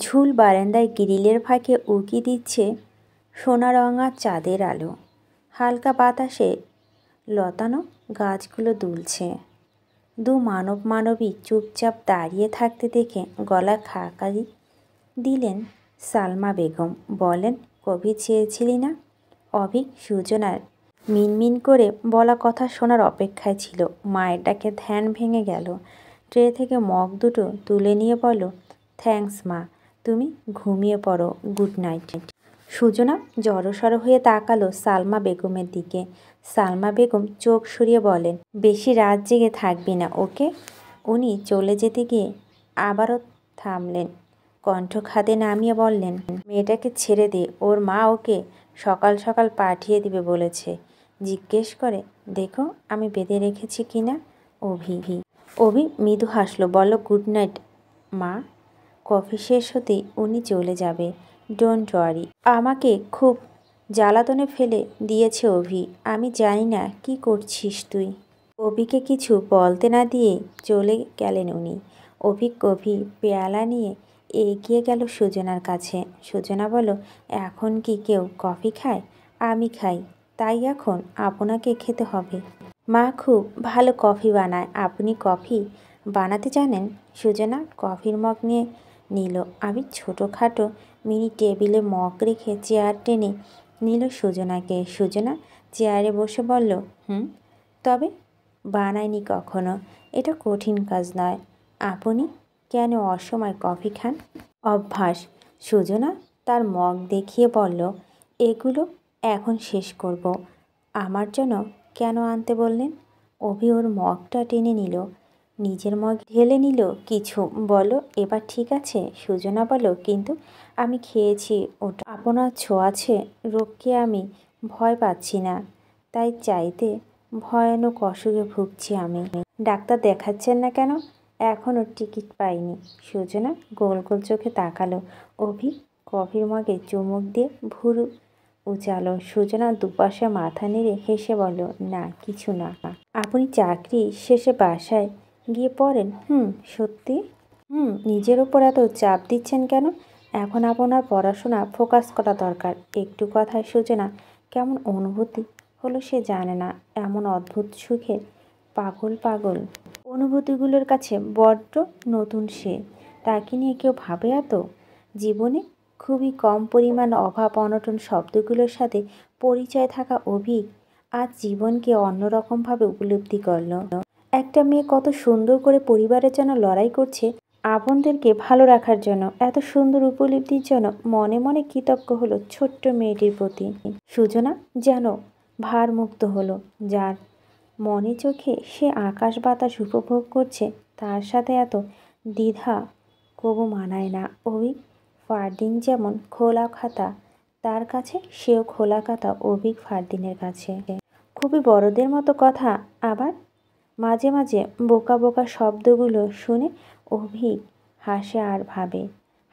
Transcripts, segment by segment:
ঝুল বারান্দায় গ্রিলের ফাঁকে উঁকি দিচ্ছে সোনারঙা চাঁদের আলো। হালকা বাতাসে লতানো গাছগুলো দুলছে। দু মানবী চুপচাপ দাঁড়িয়ে থাকতে দেখে গলা খাকারি দিলেন সালমা বেগম। বলেন, কফি চেয়েছিলি না? অভিক সুজনার মিনমিন করে বলা কথা শোনার অপেক্ষায় ছিল। মায়ের ডাকে ধ্যান ভেঙে গেল। ট্রে থেকে মগ দুটো তুলে নিয়ে বলল, থ্যাঙ্কস মা, তুমি ঘুমিয়ে পড়ো, গুড নাইট। সুজনা জড়সড় হয়ে তাকালো সালমা বেগমের দিকে। সালমা বেগম চোখ সরিয়ে বলেন, বেশি রাত জেগে থাকবি না, ওকে? উনি চলে যেতে গিয়ে আবারও থামলেন। কণ্ঠ খাদে নামিয়ে বললেন, মেয়েটাকে ছেড়ে দে, ওর মা ওকে সকাল সকাল পাঠিয়ে দিবে বলেছে। জিজ্ঞেস করে দেখো আমি বেঁধে রেখেছি কিনা। অভি মৃদু হাসলো, বলল, গুড নাইট মা। কফি শেষ হতেই উনি চলে যাবে। Don't worry. আমাকে খুব জ্বালাতনে ফেলে দিয়েছে অভি। আমি জানি না কি করছিস তুই। অভিকে কিছু বলতে না দিয়ে চলে গেলেন উনি। অভি কফি পেয়ালা নিয়ে এগিয়ে গেল সুজনার কাছে। সুজনা বলল, এখন কি কেউ কফি খায়? আমি খাই, তাই এখন আপনাকে খেতে হবে। মা খুব ভালো কফি বানায়। আপনি কফি বানাতে জানেন? সুজনা কফির মগ নিয়ে নিল। আমি ছোটোখাটো মিনি টেবিলে মগ রেখে চেয়ার টেনে নিল সুজনাকে। সুজনা চেয়ারে বসে বলল, তবে বানায়নি কখনো। এটা কঠিন কাজ নয়। আপনি কেন অসময় কফি খান? অভ্যাস। সুজনা তার মগ দেখিয়ে বলল, এগুলো এখন শেষ করব। আমার জন্য কেন আনতে বললেন? অভি ওর মগটা টেনে নিল, নিজের মগ ঢেলে নিল কিছু। বলো, এবার ঠিক আছে? সুজনা বলল, কিন্তু আমি খেয়েছি ওটা। আপনার ছোঁয়াচে রোগকে আমি ভয় পাচ্ছি না, তাই চাইতে ভয়ানক অসুখে ভুগছি আমি। ডাক্তার দেখাচ্ছেন না কেন? এখনও টিকিট পাইনি। সুজনা গোল গোল চোখে তাকালো। অভি কফির মগে চুমুক দিয়ে ভুরু উচালো। সুজনা দুপাশে মাথা নেড়ে হেসে বলল, না কিছু না। আপনি চাকরি শেষে বাসায় গিয়ে পড়েন? সত্যি? নিজের ওপর এত চাপ দিচ্ছেন কেন? এখন আপনার পড়াশোনা ফোকাস করা দরকার। একটু কথায় সুজনা কেমন অনুভূতি হলো সে জানে না। এমন অদ্ভুত সুখের পাগল অনুভূতিগুলোর কাছে বড্ড নতুন সে। তাকে নিয়ে কেউ ভাবে এত? জীবনে খুবই কম পরিমাণ অভাব অনটন শব্দগুলোর সাথে পরিচয় থাকা অভিক আজ জীবনকে অন্যরকমভাবে উপলব্ধি করল। একটা মেয়ে কত সুন্দর করে পরিবারের জন্য লড়াই করছে, আপনদেরকে ভালো রাখার জন্য। এত সুন্দর উপলব্ধির জন্য মনে মনে কৃতজ্ঞ হলো ছোট্ট মেয়েটির প্রতি। সুজনা যেন ভারমুক্ত হলো। যার মনে চোখে সে আকাশ বাতাস উপভোগ করছে, তার সাথে এত দ্বিধা কবু মানায় না। অভিক ফারদিন যেমন খোলা খাতা তার কাছে, সেও খোলা খাতা অভিক ফারদিনের কাছে। খুবই বড়দের মতো কথা। আবার মাঝে মাঝে বোকা বোকা শব্দগুলো শুনে অভিক হাসে আর ভাবে,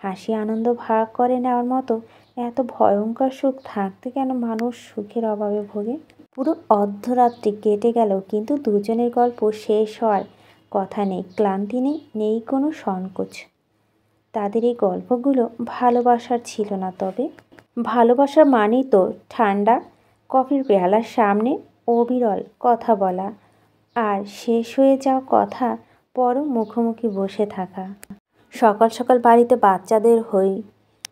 হাসি আনন্দ ভাগ করে নেওয়ার মতো এত ভয়ঙ্কর সুখ থাকতে কেন মানুষ সুখের অভাবে ভোগে? পুরো অর্ধরাত্রি কেটে গেল, কিন্তু দুজনের গল্প শেষ হওয়ার কথা নেই। ক্লান্তি নেই, নেই কোনো সংকোচ। তাদের এই গল্পগুলো ভালোবাসার ছিল না। তবে ভালোবাসার মানেই তো ঠান্ডা কফির পেয়ালার সামনে অবিরল কথা বলা, আর শেষ হয়ে যাওয়া কথা পরও মুখোমুখি বসে থাকা। সকাল সকাল বাড়িতে বাচ্চাদের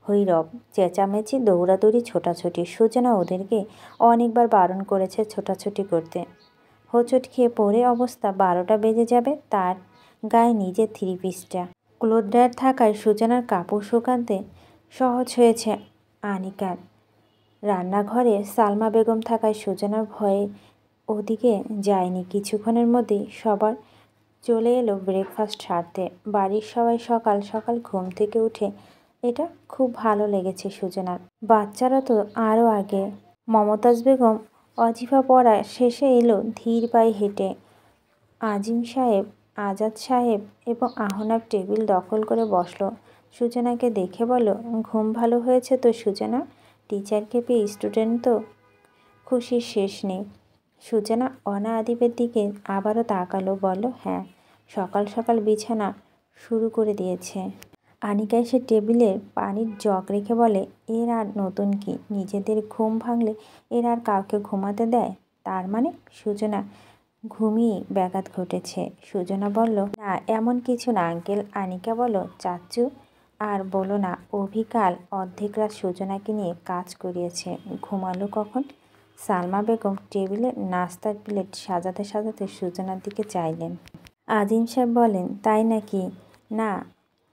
হৈরব, চেঁচামেচি, দৌড়াদৌড়ি, ছোটাছুটি। সুজনা ওদেরকে অনেকবার বারণ করেছে ছোটাছুটি করতে। হোঁচট খেয়ে পড়ে অবস্থা 12টা বেজে যাবে। তার গায়ে নিজের 3 পিসটা। ক্লোথ ড্রায়ার থাকায় সুজনার কাপড় শুকাতে সহজ হয়েছে আনিকার। রান্নাঘরে সালমা বেগম থাকায় সুজনার ভয়ে ওদিকে যায়নি। কিছুক্ষণের মধ্যেই সবার চলে এলো ব্রেকফাস্ট সারতে। বাড়ির সবাই সকাল সকাল ঘুম থেকে উঠে, এটা খুব ভালো লেগেছে সুজনার। বাচ্চারা তো আরও আগে। মমতাজ বেগম অজিফা পড়া শেষে এলো ধীর পায়ে হেঁটে। আজিম সাহেব, আজাদ সাহেব এবং আহনাব টেবিল দখল করে বসলো। সুজনাকে দেখে বলল, ঘুম ভালো হয়েছে তো সুজনা? টিচারকে পেয়ে স্টুডেন্ট তো খুশির শেষ নেই। সুজনা অনা আদিবের দিকে আবারও তাকালো, বলল, হ্যাঁ, সকাল সকাল বিছানা শুরু করে দিয়েছে। আনিকা এসে টেবিলে পানির জগ রেখে বলে, এর আর নতুন কি? নিজেদের ঘুম ভাঙলে এর আর কাউকে ঘুমাতে দেয়? তার মানে? সুজনা ঘুমিয়ে ব্যাঘাত ঘটেছে। সুজনা বলল, না এমন কিছু না আঙ্কেল। আনিকা বলল, চাচ্চু আর বলো না, অভিকাল অর্ধেক রাত সুজনাকে নিয়ে কাজ করিয়েছে। ঘুমালো কখন? সালমা বেগম টেবিলে নাস্তার প্লেট সাজাতে সাজাতে সুজনার দিকে চাইলেন। আজিম সাহেব বলেন, তাই নাকি? না,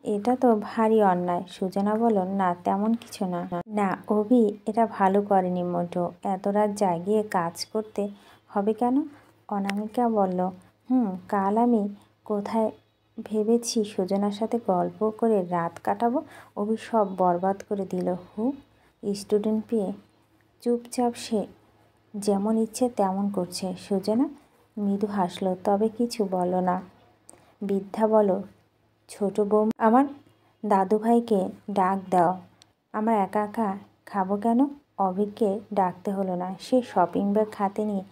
এটা তো ভারী অন্যায়। সুজনা বলল, না তেমন কিছু না। না অভি এটা ভালো করেনি মোটো। এত রাত জাগিয়ে কাজ করতে হবে কেন? অনামিকা বলল, কাল আমি কোথায় ভেবেছি সুজনার সাথে গল্প করে রাত কাটাবো, অভি সব বরবাদ করে দিল। স্টুডেন্ট পেয়ে চুপচাপ সে যেমন ইচ্ছে তেমন করছে। সুজনা মৃদু হাসলো, তবে কিছু বলো না। বৃদ্ধা বলো, ছোট বউ আমার দাদুভাইকে ডাক দাও। আমার একা একা খাবো কেন? অভিককে ডাকতে হলো না। সে শপিং ব্যাগ হাতে নিয়ে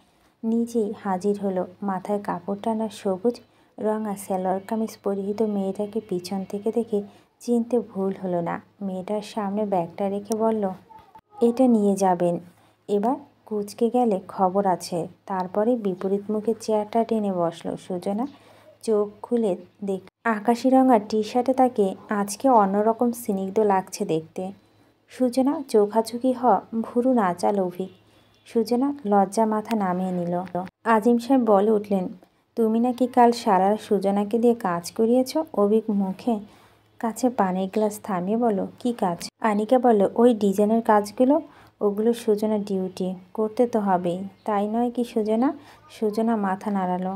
নিজেই হাজির হলো। মাথায় কাপড় টানা সবুজ রঙা সালোয়ার কামিজ পরিহিত মেয়েটাকে পিছন থেকে দেখে চিনতে ভুল হলো না। মেয়েটার সামনে ব্যাগটা রেখে বলল, এটা নিয়ে যাবেন। এবার কুচকে গেলে খবর আছে। তারপরে বিপরীত মুখে চেয়ারটা টেনে বসলো। সুজনা চোখ খুলে দেখ, আকাশি রঙা টি শার্টে তাকে আজকে অন্যরকম স্নিগ্ধ লাগছে দেখতে। সুজনা চোখাচোখি ভুরু নাচাল অভিক। সুজনা লজ্জা মাথা নামিয়ে নিল। আজিম সাহেব বলে উঠলেন, তুমি নাকি কাল সারা সুজনাকে দিয়ে কাজ করিয়েছ? অভিক মুখে কাছে পানির গ্লাস থামিয়ে বলো, কি কাজ? আনিকা বলল, ওই ডিজাইনের কাজগুলো। ওগুলো সুজনা ডিউটি, করতে তো হবেই, তাই নয় কি সুজনা? সুজনা মাথা নাড়ালো।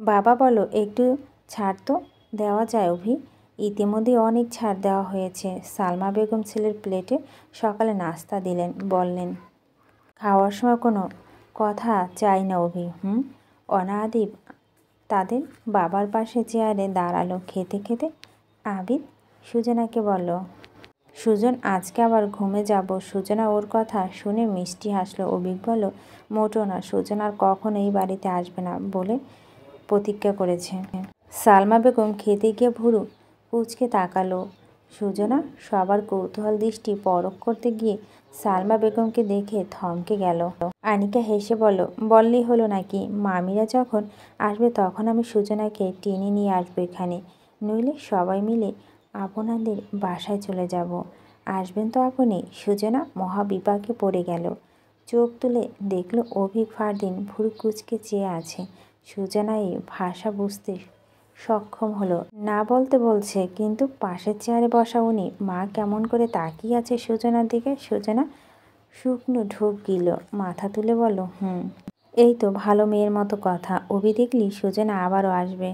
বাবা বলো, একটু ছাড় তো দেওয়া যায় অভি? ইতিমধ্যে অনেক ছাড় দেওয়া হয়েছে। সালমা বেগম ছেলের প্লেটে সকালে নাস্তা দিলেন, বললেন, খাওয়ার সময় কোনো কথা চাই না অভি। অনাদিব তাদের বাবার পাশে চেয়ারে দাঁড়ালো। খেতে খেতে আবিদ সুজনাকে বলল, সুজন আজকে আবার ঘুমে যাব। সুজনা ওর কথা শুনে মিষ্টি হাসলো। অভিক বলল, মোটো না, সুজন আর কখনো এই বাড়িতে আসবে না বলে প্রতিজ্ঞা করেছে। সালমা বেগম খেতে গিয়ে ভুরু কুঁচকে তাকালো। সুজনা সবার কৌতূহল দৃষ্টি পরখ করতে গিয়ে সালমা বেগমকে দেখে থমকে গেল। আনিকা হেসে বলল, বললেই হলো নাকি? মামিরা যখন আসবে তখন আমি সুজনাকে টেনে নিয়ে আসবো এখানে, নইলে সবাই মিলে আপনাদের বাসায় চলে যাব। আসবেন তো আপনি? সুজনা মহাবিপাকে পড়ে গেল। চোখ তুলে দেখলো অভিক ফারদিন ভুরু কুঁচকে চেয়ে আছে। সুজনা এই ভাষা বুঝতে সক্ষম হলো না। বলতে বলছে, কিন্তু পাশের চেয়ারে বসা উনি মা কেমন করে তাকিয়ে আছে সুজনার দিকে। সুজনা শুকনো ঢোক গিল, মাথা তুলে বলল, এই তো ভালো মেয়ের মতো কথা। অভি দেখলি সুজনা আবারও আসবে।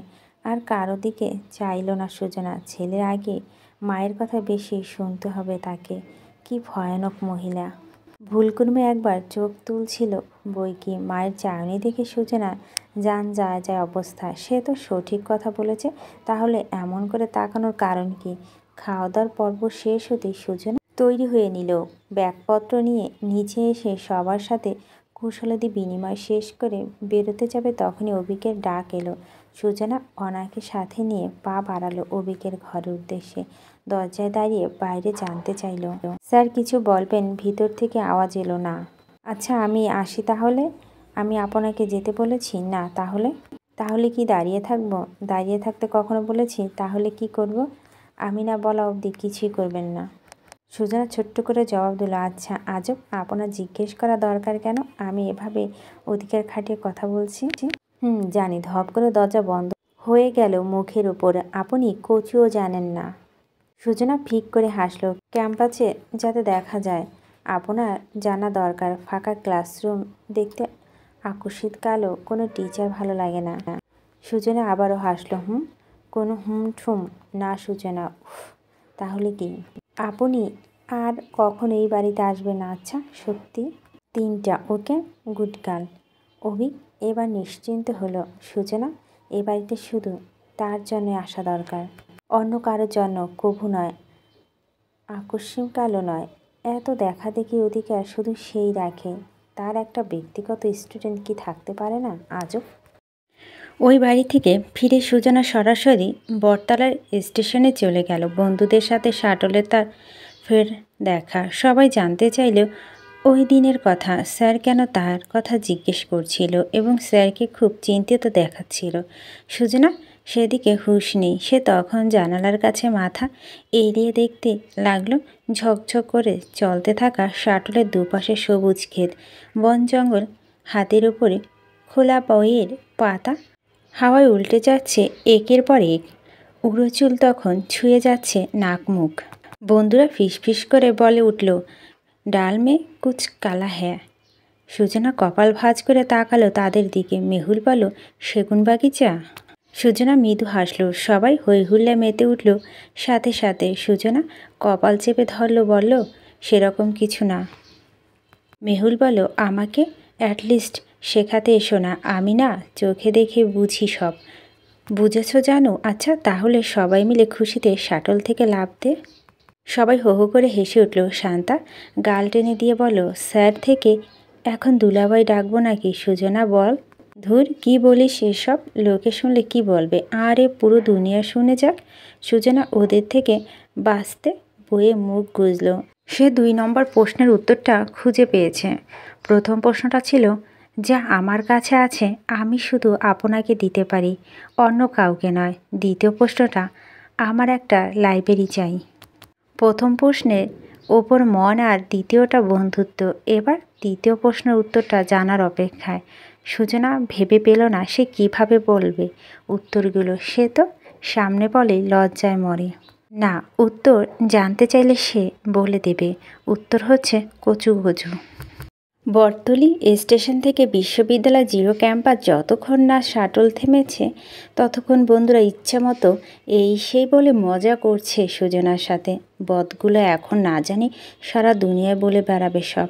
আর কারো দিকে চাইল না সুজনা। ছেলের আগে মায়ের কথা বেশি শুনতে হবে তাকে। কি ভয়ানক মহিলা। ভুলক্রমে একবার চোখ তুলছিল বই কি, মায়ের চাউনি দেখে সুজনা জান যায় যায় অবস্থা। সে তো সঠিক কথা বলেছে। তাহলে এমন করে তাকানোর কারণ কি? খাওয়া দাওয়ার পর্ব শেষ হতেই সুজনা তৈরি হয়ে নিল। ব্যাগপত্র নিয়ে নিচে এসে সবার সাথে কুশলাদি বিনিময় শেষ করে বেরোতে যাবে, তখনই অভিকের ডাক এলো। সুজনা অনাকে সাথে নিয়ে পা বাড়ালো অভিকের ঘরের উদ্দেশ্যে। দরজায় দাঁড়িয়ে বাইরে জানতে চাইল, স্যার কিছু বলবেন? ভিতর থেকে আওয়াজ এলো না। আচ্ছা আমি আসি তাহলে। আমি আপনাকে যেতে বলেছি না? তাহলে কি দাঁড়িয়ে থাকবো? দাঁড়িয়ে থাকতে কখনো বলেছি? তাহলে কি করব? আমি না বলা অবধি কিছুই করবেন না। সুজনা ছোট্ট করে জবাব দিল, আচ্ছা আজব, আপনার জিজ্ঞেস করা দরকার কেন? আমি এভাবে অধিকার খাটিয়ে কথা বলছি। জানি। ধপ করে দরজা বন্ধ হয়ে গেল মুখের উপরে। আপনি কচুও জানেন না। সুজনা ফিক করে হাসলো। ক্যাম্পাসে যাতে দেখা যায় আপনার জানা দরকার। ফাঁকা ক্লাসরুম দেখতে আকস্মিক কালো কোনো টিচার ভালো লাগে না। সুজনা আবারও হাসলো। কোনো ঠুম না সুজনা। তাহলে কি? আপনি আর কখন এই বাড়িতে আসবেন না? আচ্ছা সত্যি? 3টা। ওকে, গুড গার্ল। অভি এবার নিশ্চিন্ত হলো। সুজনা এ বাড়িতে শুধু তার জন্য আসা দরকার, অন্য কারোর জন্য কভু নয়, আকস্মিক নয়। এত দেখা দেখি অধিকার শুধু সেই রাখে। তার একটা ব্যক্তিগত স্টুডেন্ট কি থাকতে পারে না? আজব। ওই বাড়ি থেকে ফিরে সুজনা সরাসরি বটতলার স্টেশনে চলে গেল। বন্ধুদের সাথে শাটলে তার ফের দেখা। সবাই জানতে চাইল ওই দিনের কথা। স্যার কেন তার কথা জিজ্ঞেস করছিল এবং স্যারকে খুব চিন্তিত দেখাচ্ছিল। সুজনা সেদিকে হুঁশ নেই। সে তখন জানালার কাছে মাথা এড়িয়ে দেখতে লাগলো ঝকঝক করে চলতে থাকা শাটলের দুপাশে সবুজ ক্ষেত, বন জঙ্গল, হাতের উপরে খোলা বইয়ের পাতা হাওয়ায় উল্টে যাচ্ছে একের পর এক। উড়ো চুল তখন ছুঁয়ে যাচ্ছে নাক মুখ। বন্ধুরা ফিসফিস করে বলে উঠল, ডাল মে কুচ কালা হ্যাঁ। সুজনা কপাল ভাঁজ করে তাকালো তাদের দিকে। মেহুল বলল, সেগুন বাগিচা। সুজনা মৃদু হাসল। সবাই হৈ হুল্লা মেতে উঠল সাথে সাথে। সুজনা কপাল চেপে ধরল, বলল, সেরকম কিছু না। মেহুল বলল, আমাকে অ্যাটলিস্ট শেখাতে এসো না। আমি না চোখে দেখে বুঝি সব। বুঝেছ জানো? আচ্ছা তাহলে সবাই মিলে খুশিতে শাটল থেকে লাফ দে। সবাই হো হো করে হেসে উঠল। শান্তা গাল টেনে দিয়ে বলল, স্যার থেকে এখন দুলাভাই ডাকবো নাকি? সুজনা বল, ধুর কি বলিস এসব? লোকে শুনলে কি বলবে? আরে পুরো দুনিয়া শুনে যাক। সুজনা ওদের থেকে বাঁচতে বয়ে মুখ গুজল। সে 2 নম্বর প্রশ্নের উত্তরটা খুঁজে পেয়েছে। প্রথম প্রশ্নটা ছিল, যা আমার কাছে আছে আমি শুধু আপনাকে দিতে পারি, অন্য কাউকে নয়। দ্বিতীয় প্রশ্নটা, আমার একটা লাইব্রেরি চাই। প্রথম প্রশ্নের ওপর মন আর দ্বিতীয়টা বন্ধুত্ব। এবার তৃতীয় প্রশ্নের উত্তরটা জানার অপেক্ষায়। সুজনা ভেবে পেল না সে কিভাবে বলবে উত্তরগুলো। সে তো সামনে বলে লজ্জায় মরে। না, উত্তর জানতে চাইলে সে বলে দেবে। উত্তর হচ্ছে কচুগজু। বটতলী স্টেশন থেকে বিশ্ববিদ্যালয় জিরো ক্যাম্পাস যতক্ষণ না শাটল থেমেছে ততক্ষণ বন্ধুরা ইচ্ছা মতো এই সেই বলে মজা করছে সুজনার সাথে। বদগুলো এখন না জানি সারা দুনিয়ায় বলে বেড়াবে সব।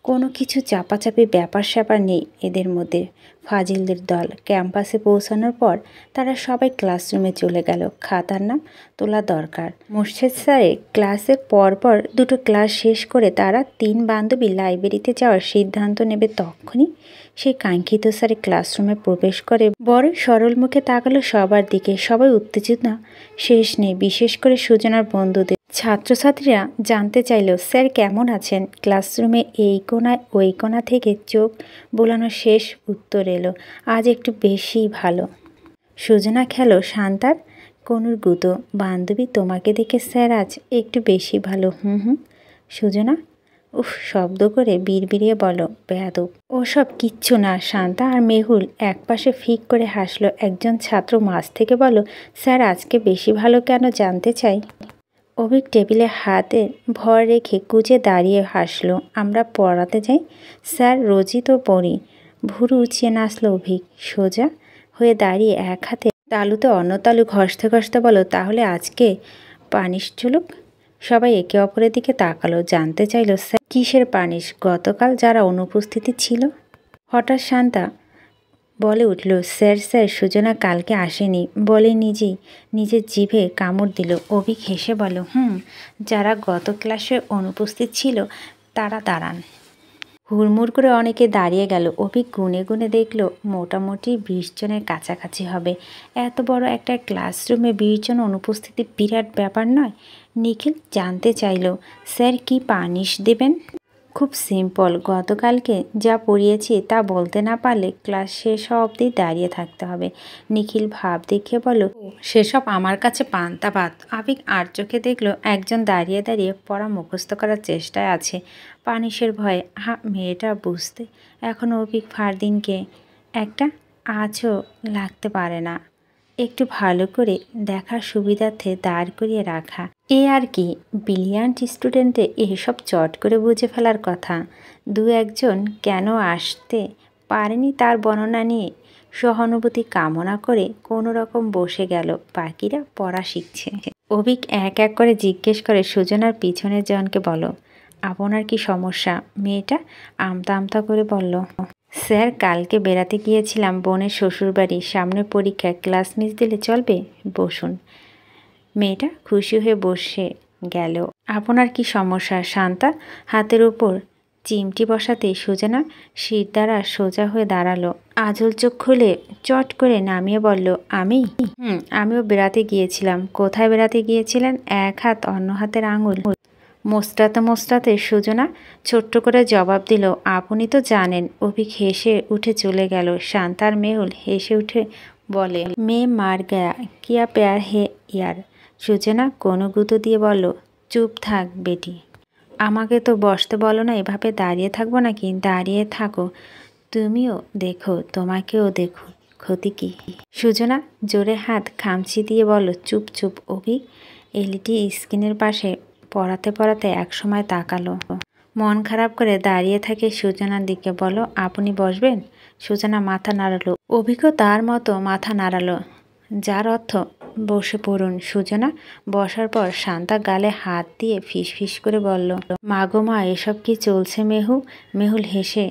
কোনো কিছু চাপাচাপি ব্যাপার স্যাপার নেই এদের মধ্যে। ফাজিলদের দল। ক্যাম্পাসে পৌঁছানোর পর তারা সবাই ক্লাসরুমে চলে গেল। খাতার নাম তোলা দরকার। মোর্শেদ স্যারের ক্লাসের পরপর 2টো ক্লাস শেষ করে তারা 3 বান্ধবী লাইব্রেরিতে যাওয়ার সিদ্ধান্ত নেবে। তখনই সেই কাঙ্ক্ষিত স্যারের ক্লাসরুমে প্রবেশ করে বড় সরল মুখে তাকালো সবার দিকে। সবাই উত্তেজনা শেষ নেই, বিশেষ করে সুজনার বন্ধুদের। ছাত্রছাত্রীরা জানতে চাইল, স্যার কেমন আছেন? ক্লাসরুমে এই কোণায় ওই কোণা থেকে চোখ বোলানো শেষ উত্তর এলো, আজ একটু বেশি ভালো। সুজনা খেলো শান্তার কনুর গুঁতো। বান্ধবী, তোমাকে দেখে স্যার আজ একটু বেশি ভালো। হুম। সুজনা উফ শব্দ করে বিড়বিড়িয়ে বলো, বেয়াদব। ওসব কিচ্ছু না। শান্তা আর মেহুল একপাশে ফিক করে হাসলো। একজন ছাত্র মাঝ থেকে বলো, স্যার আজকে বেশি ভালো কেন জানতে চাই। অভিক টেবিলে হাতে ভর রেখে কুঁচে দাঁড়িয়ে হাসলো। আমরা পড়াতে যাই স্যার, রোজই তো পড়ি। ভুরু উঁচিয়ে নাচল অভিক। সোজা হয়ে দাঁড়িয়ে এক হাতে তালুতে অন্য তালু ঘষতে ঘষতে বলো, তাহলে আজকে পানিশ চলুক। সবাই একে অপরের দিকে তাকালো। জানতে চাইল, স্যার কিসের পানিশ? গতকাল যারা অনুপস্থিতি ছিল। হঠাৎ শান্তা বলে উঠল, স্যার সুজনা কালকে আসেনি বলে নিজেই নিজের জিভে কামড় দিল। অভিক হেসে বলল, যারা গত ক্লাসে অনুপস্থিত ছিল তারা দাঁড়ান। হুড়মুড় করে অনেকে দাঁড়িয়ে গেল। অভিক গুনে গুনে দেখল মোটামুটি 20 জনের কাছাকাছি হবে। এত বড় একটা ক্লাসরুমে 20 জন অনুপস্থিতি বিরাট ব্যাপার নয়। নিখিল জানতে চাইল, স্যার কি পানিশ দেবেন? খুব সিম্পল, গতকালকে যা পড়িয়েছি তা বলতে না পারলে ক্লাস শেষ হওয়া অবধি দাঁড়িয়ে থাকতে হবে। নিখিল ভাব দেখে বলো, সেসব আমার কাছে পান্তা ভাত। আবিক আর চোখে দেখলো একজন দাঁড়িয়ে দাঁড়িয়ে পড়া মুখস্থ করার চেষ্টায় আছে পানিশের ভয়ে। মেয়েটা বুঝতে এখনও অবিক ফারদিনকে একটা আঁচও লাগতে পারে না। একটু ভালো করে দেখার সুবিধার্থে দাঁড় করিয়ে রাখা। এ আর কি, ব্রিলিয়ান্ট স্টুডেন্টে এসব চট করে বুঝে ফেলার কথা। 2-1 কেন আসতে পারেনি তার বর্ণনা নিয়ে সহানুভূতি কামনা করে কোনো রকম বসে গেল। বাকিরা পড়া শিখছে। অভিক এক এক করে জিজ্ঞেস করে, সুজনার পিছনের জনকে বলো, আপনার কি সমস্যা? মেয়েটা আমতা আমতা করে বলল, স্যার কালকে বেড়াতে গিয়েছিলাম বোনের শ্বশুরবাড়ি, সামনে পরীক্ষা, ক্লাস মিস দিলে চলবে? বসুন। মেয়েটা খুশি হয়ে বসে গেল। আপনার কি সমস্যা? শান্তা হাতের উপর চিমটি বসাতে সুজানা শিরদাঁড়া সোজা হয়ে দাঁড়ালো। আঁচল চোখ খুলে চট করে নামিয়ে বলল, আমিও বেড়াতে গিয়েছিলাম। কোথায় বেড়াতে গিয়েছিলেন? এক হাত অন্য হাতের আঙুল মোচড়াতে সুজনা ছোট্ট করে জবাব দিল, আপনি তো জানেন। অভিক হেসে উঠে চলে গেল। শান্তার মেহুল হেসে উঠে বলে, মেয়ে মার গয়া কিয়া প্যার হে ইয়ার। সুজনা কোনো গুঁতো দিয়ে বলল, চুপ থাক বেটি, আমাকে তো বসতে বলো না, এভাবে দাঁড়িয়ে থাকবো নাকি? দাঁড়িয়ে থাকো, তুমিও দেখো, তোমাকেও দেখো, ক্ষতি কি? সুজনা জোরে হাত খামচি দিয়ে বলল, চুপ চুপ। অভিক এলইডি স্ক্রিনের পাশে পড়াতে একসময় তাকালো। মন খারাপ করে দাঁড়িয়ে থাকে সুজনার দিকে। বলো, আপনি বসবেন? সুজনা মাথা নাড়ালো। অভিকও তার মতো মাথা নাড়ালো, যার অর্থ বসে পড়ুন। সুজনা বসার পর শান্তা গালে হাত দিয়ে ফিসফিস করে বলল, মা গো মা, এসব কি চলছে মেহু? মেহুল হেসে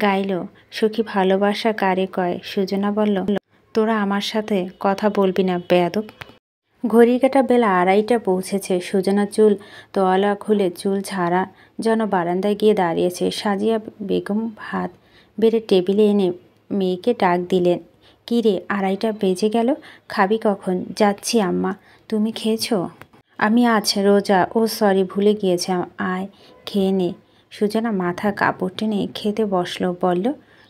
গাইল, সখী ভালোবাসা কারে কয়। সুজনা বলল, তোরা আমার সাথে কথা বলবি না বেয়াদব। ঘড়ির কাঁটা বেলা 2:30 পৌঁছেছে। সুজনা চুল তোয়ালা খুলে চুল ঝাড়া যেন বারান্দায় গিয়ে দাঁড়িয়েছে। সাজিয়া বেগম ভাত বেড়ে টেবিলে এনে মেয়েকে ডাক দিলেন। কী রে, 2:30 বেজে গেল, খাবি কখন? যাচ্ছি আম্মা। তুমি খেয়েছো? আমি আজ রোজা। ও সরি, ভুলে গিয়েছিলাম। আয় খেয়ে নে। সুজনা মাথা কাপড় টেনে খেতে বসলো। বলল,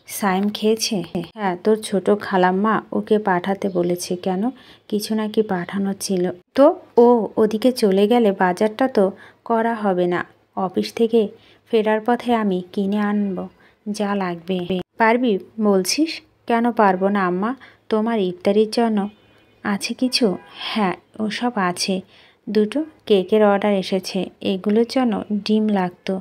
সাইম খেয়েছে? হ্যাঁ, তোর ছোট খালাম্মা ওকে পাঠাতে বলেছে। কেন? কিছু নাকি পাঠানোর ছিল। তো ও ওদিকে চলে গেলে বাজারটা তো করা হবে না। অফিস থেকে ফেরার পথে আমি কিনে আনবো যা লাগবে। পারবি বলছিস? কেন পারবো না আম্মা, তোমার ইফতারির জন্য আছে কিছু? হ্যাঁ, ওসব আছে। 2টো কেকের অর্ডার এসেছে, এগুলোর জন্য ডিম লাগতো।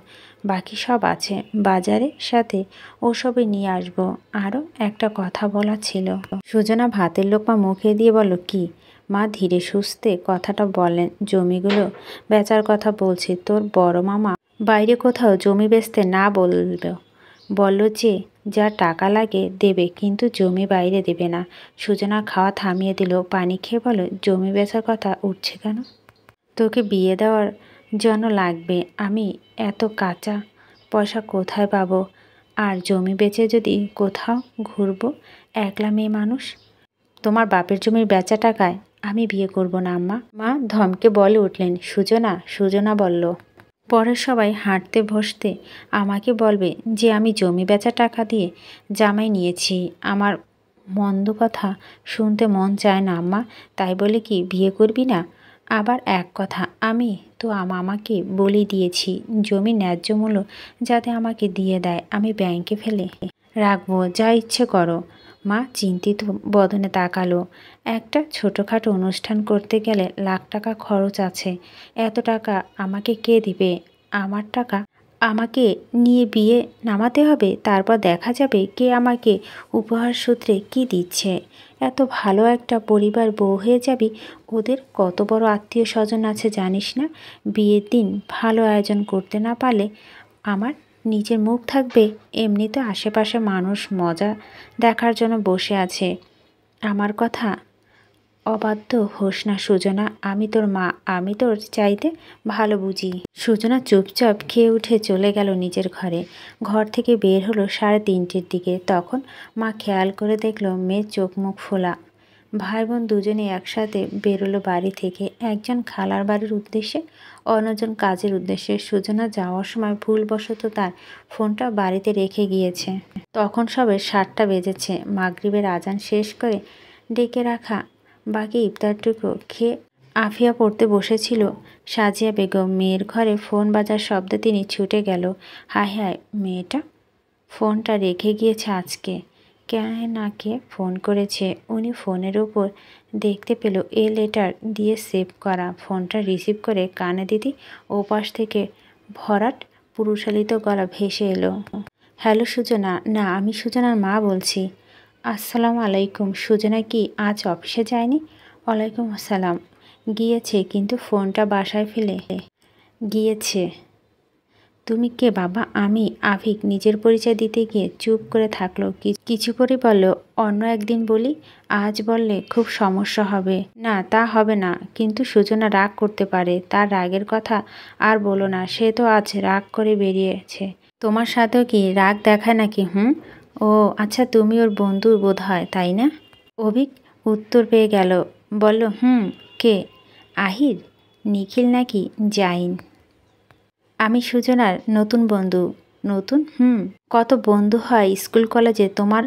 বাকি সব আছে বাজারে, সাথে ওসবই নিয়ে আসবো। আরও একটা কথা বলা ছিল। সুজনা ভাতের লোকমা মুখে দিয়ে বলল, কি? মা ধীরে সুস্থে কথাটা বলেন। জমিগুলো বেচার কথা বলছি। তোর বড় মামা বাইরে কোথাও জমি বেচতে না বলল যে যা টাকা লাগে দেবে, কিন্তু জমি বাইরে দেবে না। সুজনা খাওয়া থামিয়ে দিল। পানি খেয়ে বলো, জমি বেচার কথা উঠছে কেন? তোকে বিয়ে দেওয়ার জন্য লাগবে। আমি এত কাঁচা পয়সা কোথায় পাবো? আর জমি বেচে যদি কোথাও ঘুরবো, একলা মেয়ে মানুষ। তোমার বাপের জমির বেচা টাকায় আমি বিয়ে করব না আম্মা। মা ধমকে বলে উঠলেন। সুজনা বলল, পরে সবাই হাঁটতে বসতে আমাকে বলবে যে আমি জমি বেচা টাকা দিয়ে জামাই নিয়েছি। আমার মন্দ কথা শুনতে মন চায় না আম্মা। তাই বলে কি বিয়ে করবি না? আবার এক কথা, আমি তো মামাকে বলে দিয়েছি জমি ন্যায্য মূল্য যাতে আমাকে দিয়ে দেয়। আমি ব্যাংকে ফেলে রাখবো, যা ইচ্ছে করো। মা চিন্তিত বদনে তাকালো। একটা ছোটোখাটো অনুষ্ঠান করতে গেলে লাখ টাকা খরচ আছে। এত টাকা আমাকে কে দিবে? আমার টাকা আমাকে নিয়ে বিয়ে নামাতে হবে, তারপর দেখা যাবে কে আমাকে উপহার সূত্রে কি দিচ্ছে। এত ভালো একটা পরিবার বউ হয়ে যাবি, ওদের কত বড় আত্মীয় স্বজন আছে জানিস না? বিয়ের দিন ভালো আয়োজন করতে না পারলে আমার নিজের মুখ থাকবে? এমনি তো আশেপাশে মানুষ মজা দেখার জন্য বসে আছে। আমার কথা অবাধ্য হোস না সুজনা। আমি তোর মা, আমি তোর চাইতে ভালো বুঝি। সুজনা চুপচাপ খেয়ে উঠে চলে গেল নিজের ঘরে। ঘর থেকে বের হলো 3:30-র দিকে। তখন মা খেয়াল করে দেখলো মেয়ের চোখ মুখ ফোলা। ভাই বোন দুজনে একসাথে বেরোলো বাড়ি থেকে। একজন খালার বাড়ির উদ্দেশ্যে, অন্যজন কাজের উদ্দেশ্যে। সুজনা যাওয়ার সময় ভুলবশত তার ফোনটা বাড়িতে রেখে গিয়েছে। তখন সবে 7টা বেজেছে। মাগরিবের আজান শেষ করে ডেকে রাখা বাকি ইফতারটুকু খেয়ে আফিয়া পড়তে বসেছিল সাজিয়া বেগম। মেয়ের ঘরে ফোন বাজার শব্দে তিনি ছুটে গেল। হায় হায়, মেয়েটা ফোনটা রেখে গিয়েছে আজকে। কে ফোন করেছে? উনি ফোনের উপর দেখতে পেল এ লেটার দিয়ে সেভ করা। ফোনটা রিসিভ করে কানে দিতেই ওপাশ থেকে ভরাট পুরুষালিত গলা ভেসে এলো। হ্যালো সুজনা। না, আমি সুজনার মা বলছি। আসসালামু আলাইকুম। সুজনা কি আজ অফিসে যায়নি? ওয়ালাইকুম আসসালাম। গিয়েছে, কিন্তু ফোনটা বাসায় ফেলে গিয়েছে। তুমি কে বাবা? আমি আভিক। নিজের পরিচয় দিতে গিয়ে চুপ করে থাকলো। কিছু করে বলল, অন্য একদিন বলি। আজ বললে খুব সমস্যা হবে। না, তা হবে না, কিন্তু সুজনা রাগ করতে পারে। তার রাগের কথা আর বলো না। সে তো আজ রাগ করে বেরিয়েছে। তোমার সাথেও কি রাগ দেখায় নাকি? ও আচ্ছা, তুমি ওর বন্ধু বোধ হয়, তাই না? অভিক উত্তর পেয়ে গেল, বলল, কে? আহির, নিখিল নাকি জাইন? আমি সুজনার নতুন বন্ধু। নতুন? কত বন্ধু হয় স্কুল কলেজে তোমার?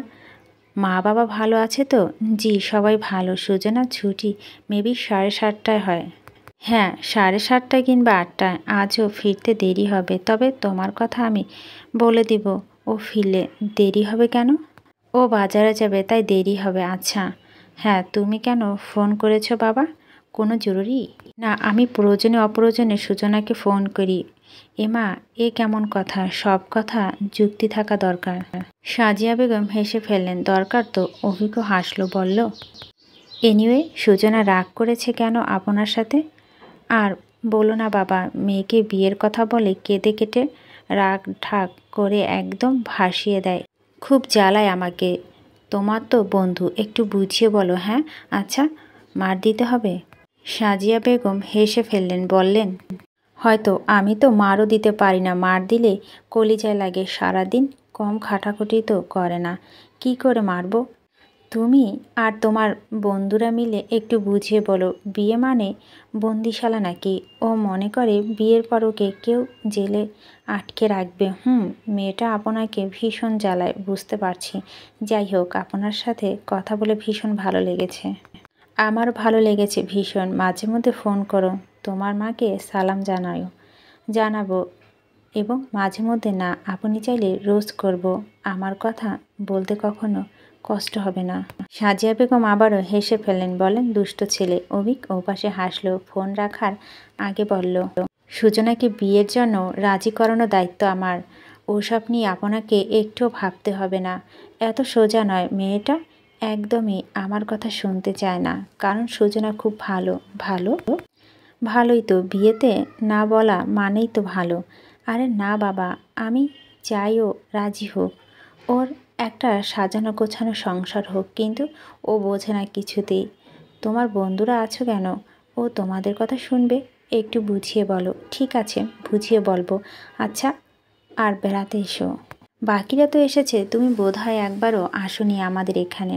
মা বাবা ভালো আছে তো? জি, সবাই ভালো। সুজনার ছুটি মেবি 7:30টায় হয়। হ্যাঁ, 7:30টায় কিংবা 8টায়। আজও ফিরতে দেরি হবে, তবে তোমার কথা আমি বলে দিব। ও ফিরলে দেরি হবে কেন? ও বাজারে যাবে, তাই দেরি হবে। আচ্ছা। হ্যাঁ, তুমি কেন ফোন করেছো বাবা? কোনো জরুরি? না, আমি প্রয়োজনে অপ্রয়োজনে সুজনাকে ফোন করি। এমা, এ কেমন কথা? সব কথা যুক্তি থাকা দরকার। সাজিয়া বেগম হেসে ফেললেন। দরকার তো। অভিজ্ঞ হাসল, বলল, এনিওয়ে, সুজনা রাগ করেছে কেন আপনার সাথে? আর বলো না বাবা, মেয়েকে বিয়ের কথা বলে কেঁদে কেটে রাগ ঢাক করে একদম ভাসিয়ে দেয়। খুব জ্বালায় আমাকে। তোমার তো বন্ধু, একটু বুঝিয়ে বলো। হ্যাঁ, আচ্ছা, মার দিতে হবে? সাজিয়া বেগম হেসে ফেললেন, বললেন, হয়তো আমি তো মারও দিতে পারি না। মার দিলে কলিজায় লাগে। সারাদিন কম খাটাখুটি তো করে না, কি করে মারবো? তুমি আর তোমার বন্ধুরা মিলে একটু বুঝিয়ে বলো। বিয়ে মানে বন্দিশালা নাকি? ও মনে করে বিয়ের পর ওকে কেউ জেলে আটকে রাখবে। মেয়েটা আপনাকে ভীষণ জ্বালায়, বুঝতে পারছি। যাই হোক, আপনার সাথে কথা বলে ভীষণ ভালো লেগেছে। আমারও ভালো লেগেছে ভীষণ। মাঝে মধ্যে ফোন করো, তোমার মাকে সালাম জানাবো। এবং মাঝে মধ্যে না, আপনি চাইলে রোজ করব। আমার কথা বলতে কখনো কষ্ট হবে না। সাজিয়া বেগম আবারও হেসে ফেললেন, বলেন, দুষ্ট ছেলে। অভিক ওপাশে হাসলো। ফোন রাখার আগে বলল, সুজনাকে বিয়ের জন্য রাজি করানোর দায়িত্ব আমার। ওসব নিয়ে আপনাকে একটুও ভাবতে হবে না। এত সোজা নয়। মেয়েটা একদমই আমার কথা শুনতে চায় না। কারণ সুজনা খুব ভালো। ভালো? ভালোই তো। বিয়েতে না বলা মানেই তো ভালো। আরে না বাবা, আমি চাইও রাজি হোক, ওর একটা সাজানো গোছানো সংসার হোক, কিন্তু ও বোঝে না কিছুতেই। তোমার বন্ধুরা আছো কেন? ও তোমাদের কথা শুনবে। একটু বুঝিয়ে বলো। ঠিক আছে, বুঝিয়ে বলবো। আচ্ছা, আর বেড়াতে এসো। বাকিরা তো এসেছে, তুমি বোধহয় একবারও আসোনি আমাদের এখানে।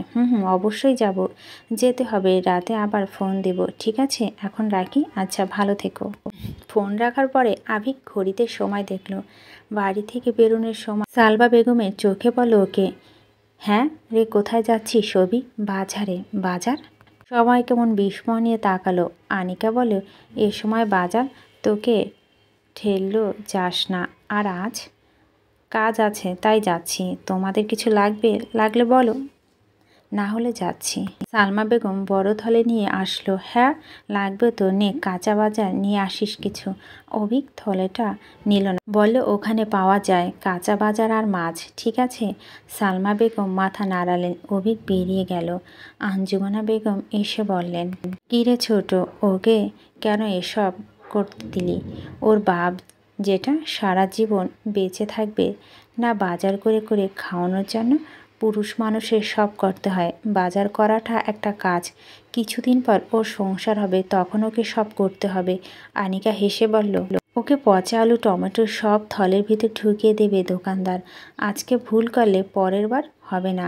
অবশ্যই যাব। যেতে হবে। রাতে আবার ফোন দেব। ঠিক আছে, এখন রাখি। আচ্ছা, ভালো থেকো। ফোন রাখার পরে আভিক ঘড়িতে সময় দেখল। বাড়ি থেকে বেরোনোর সময় সালবা বেগমের চোখে পড়ল ওকে। হ্যাঁ রে, কোথায় যাচ্ছিস সবি? বাজারে। বাজার? সবাই কেমন বিস্ময় নিয়ে তাকালো। আনিকা বলে, এ সময় বাজার? তোকে ঠেললো যাস না। আর আজ? কাজ আছে, তাই যাচ্ছি। তোমাদের কিছু লাগলে বলো, না হলে যাচ্ছি। সালমা বেগম বড় থলে নিয়ে আসলো। হ্যাঁ, লাগবে তো। নে, কাঁচা বাজার নিয়ে আসিস কিছু। অভিক থলেটা নিল না, বলল, ওখানে পাওয়া যায় কাঁচা বাজার আর মাছ। ঠিক আছে। সালমা বেগম মাথা নাড়ালেন। অভিক বেরিয়ে গেল। আঞ্জুমানা বেগম এসে বললেন, কী রে ছোট, ওকে কেন এসব করতে দিলি? ওর বাপ যেটা সারা জীবন বেঁচে থাকবে না বাজার করে করে খাওয়ানোর জন্য? পুরুষ মানুষের সব করতে হয়। বাজার করাটা একটা কাজ। কিছুদিন পর ওর সংসার হবে, তখন ওকে সব করতে হবে। আনিকা হেসে বলল, ওকে পচা আলু টমেটো সব থলের ভিতর ঢুকিয়ে দেবে দোকানদার। আজকে ভুল করলে পরের বার হবে না।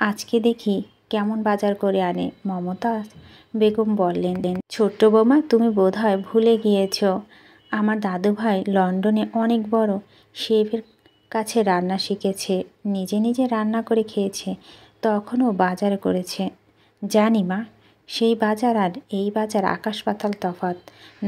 আজকে দেখি কেমন বাজার করে আনে। মমতা বেগম বললেন, ছোট্ট বৌমা, তুমি বোধহয় ভুলে গিয়েছ, আমার দাদুভাই লন্ডনে অনেক বড় শেফের কাছে রান্না শিখেছে। নিজে নিজে রান্না করে খেয়েছে, তখনও বাজার করেছে। জানি মা, সেই বাজার আর এই বাজার আকাশ পাতাল তফাৎ।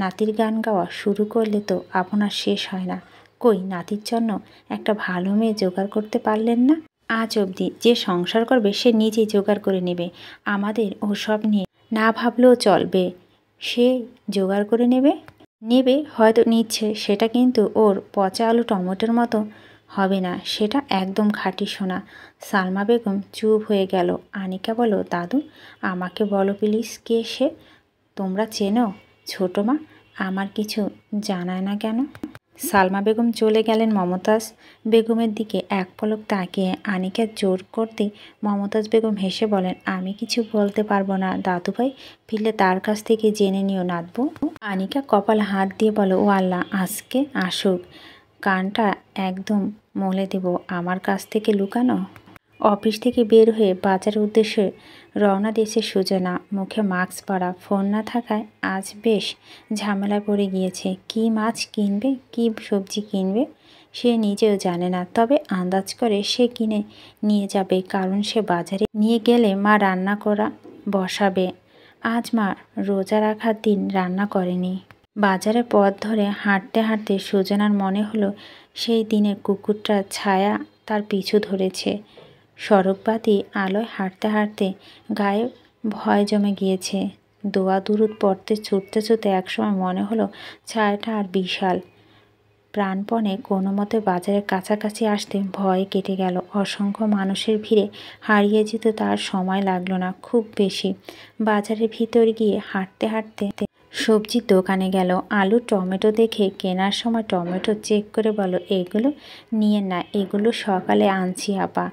নাতির গান গাওয়া শুরু করলে তো আপনার শেষ হয় না। কই, নাতির জন্য একটা ভালো মেয়ে জোগাড় করতে পারলেন না? আজ অবধি যে সংসার করবে সে নিজেই জোগাড় করে নেবে। আমাদের ওসব নিয়ে না ভাবলেও চলবে। সে জোগাড় করে নেবে হয়তো নিচ্ছে, সেটা কিন্তু ওর পচা আলু টমেটোর মতো হবে না। সেটা একদম খাঁটি সোনা। সালমা বেগম চুপ হয়ে গেল। আনিকা বলল, দাদু, আমাকে বলো প্লিজ, কে সে? তোমরা চেনো? ছোটো মা, আমার কিছু জানায় না কেন? সালমা বেগম চলে গেলেন। মমতাজ বেগমের দিকে এক পলক তাকিয়ে আনিকা জোর করতে মমতাজ বেগম হেসে বলেন, আমি কিছু বলতে পারবো না। দাদুভাই ফিরলে তার কাছ থেকে জেনে নিও নাতবু। আনিকা কপাল হাত দিয়ে বলো, ও আল্লাহ, আজকে আসুক, কানটা একদম মলে দেব আমার কাছ থেকে লুকানো। অফিস থেকে বের হয়ে বাজারের উদ্দেশ্যে রওনা দিয়েছে সুজনা। মুখে মাস্ক পরা, ফোন না থাকায় আজ বেশ ঝামেলায় পড়ে গিয়েছে। কি মাছ কিনবে, কি সবজি কিনবে সে নিজেও জানে না, তবে আন্দাজ করে সে কিনে নিয়ে যাবে, কারণ সে বাজারে নিয়ে গেলে মা রান্না করা বসাবে। আজ মা রোজা রাখার দিন রান্না করেনি। বাজারের পথ ধরে হাঁটতে হাঁটতে সুজনার মনে হলো সেই দিনের কুকুরটার ছায়া তার পিছু ধরেছে। সড়কবাতি আলোয় হাঁটতে হাঁটতে গায়ে ভয় জমে গিয়েছে। দোয়া দুরুদ পড়তে ছুটতে ছুটতে একসময় মনে হলো ছায়াটা আর বিশাল। প্রাণপণে কোনো মতে বাজারের কাছাকাছি আসতে ভয় কেটে গেল। অসংখ্য মানুষের ভিড়ে হারিয়ে যেতে তার সময় লাগলো না খুব বেশি। বাজারের ভিতর গিয়ে হাঁটতে হাঁটতে সবজির দোকানে গেল। আলু টমেটো দেখে কেনার সময় টমেটো চেক করে বলো, এগুলো নিয়ে না, এগুলো সকালে আনছি আপা,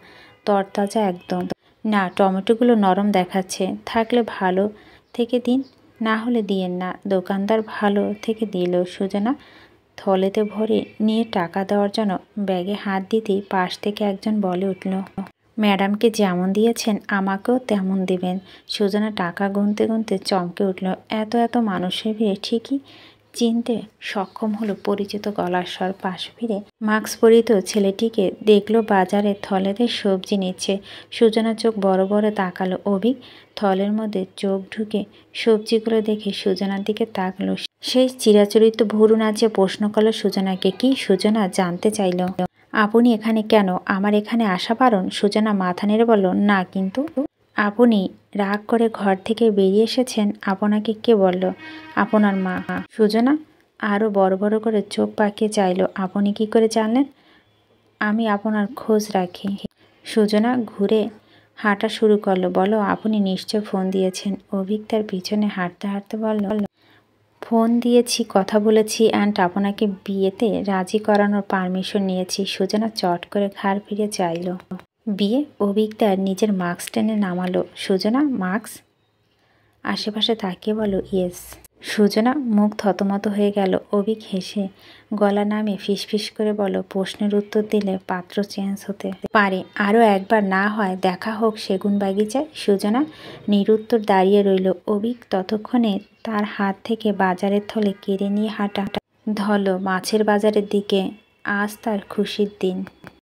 তরতাজা একদম। না, টমেটোগুলো নরম দেখাচ্ছে, থাকলে ভালো থেকে দিন, না হলে দিয়েন না। দোকানদার ভালো থেকে দিল। সুজনা থলেতে ভরে নিয়ে টাকা দেওয়ার জন্য ব্যাগে হাত দিতেই পাশ থেকে একজন বলে উঠল, ম্যাডামকে যেমন দিয়েছেন আমাকেও তেমন দেবেন। সুজনা টাকা গুনতে গুনতে চমকে উঠল। এত এত মানুষের ভিড়ে ঠিকই চিনতে সক্ষম হলো পরিচিত গলার স্বর। পাশ ফিরে মাস্ক পরিত ছেলেটিকে দেখলো বাজারে থলেতে সবজি নিচ্ছে। সুজনা চোখ বড় বড় তাকালো। অভিক থলের মধ্যে চোখ ঢুকে সবজিগুলো দেখে সুজনার দিকে তাকলো। সেই চিরাচরিত ভুরু নাচিয়ে প্রশ্ন করলো সুজনাকে। কি? সুজনা জানতে চাইল, আপনি এখানে কেন? আমার এখানে আসা বারণ? সুজনা মাথা নেড়ে বলল, না, কিন্তু আপনি রাগ করে ঘর থেকে বেরিয়ে এসেছেন। আপনাকে কে বলল? আপনার মা। সুজনা আরও বড় বড় করে চোখ পাকিয়ে চাইল, আপনি কি করে জানলেন? আমি আপনার খোঁজ রাখি। সুজনা ঘুরে হাঁটা শুরু করলো। বলো, আপনি নিশ্চয় ফোন দিয়েছেন। অভিক তার পিছনে হাঁটতে হাঁটতে বলল, ফোন দিয়েছি, কথা বলেছি, অ্যান্ড আপনাকে বিয়েতে রাজি করানোর পারমিশন নিয়েছি। সুজনা চট করে ঘাড় ফিরে চাইল। বিয়ে? অভিক তার নিজের মাস্ক টেনে নামালো। সুজনা মাস্ক আশেপাশে তাকিয়ে বলো, ইয়েস। সুজনা মুখ থতমত হয়ে গেল। অভিক হেসে গলা নামিয়ে ফিসফিস করে বলো, প্রশ্নের উত্তর দিলে পাত্র চেঞ্জ হতে পারে। আরও একবার না হয় দেখা হোক সেগুন বাগিচায়। সুজনা নিরুত্তর দাঁড়িয়ে রইল। অভিক ততক্ষণে তার হাত থেকে বাজারের থলে কেড়ে নিয়ে হাঁটা ধরল মাছের বাজারের দিকে। আজ তার খুশির দিন।